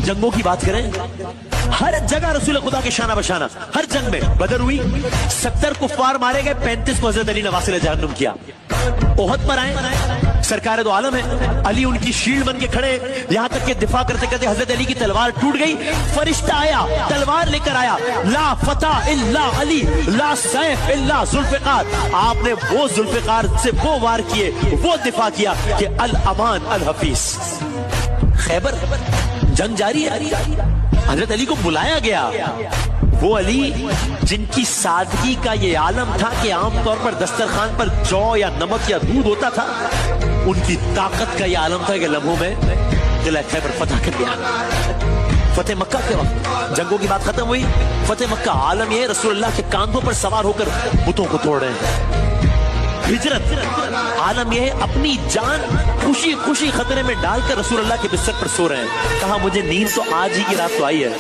जंगों की बात करें, हर जगह रसूल खुदा के शाना बशाना, हर जंग में बदर हुई, 70 कुफ्फार मारे गए, 35 को हजरत अली ने वासिल जहन्नुम किया। ओहद पर आए, सरकार दो आलम है, अली उनकी शील्ड बन के खड़े, यहां तक कि दिफा करते करते हजरत अली की तलवार टूट गई। फरिश्ता आया, तलवार लेकर आया, ला फतह इल्ला अली, ला सैफ इल्ला जुल्फिकार। आपने वो जुल्फिकार से वो वार किए, वो दिफा किया कि अल अमान अल हफीज। खैबर जंग जारी है, हजरत अली को बुलाया गया। वो अली जिनकी सादगी का ये आलम था कि आमतौर पर दस्तरखान पर जौ या नमक या दूध होता था, उनकी ताकत का ये आलम था कि लम्हों में किला खैबर फतह कर दिया। फतेह मक्का के वक्त जंगों की बात खत्म हुई, फतेह मक्का आलम ये रसूलुल्लाह के कांधों पर सवार होकर बुतों को तोड़ रहे हैं। हिजरत आलम ये है, अपनी जान खुशी खुशी खतरे में डालकर रसूलुल्लाह के बिस्तर पर सो रहे हैं। कहा मुझे नींद तो आज ही की रात तो आई है।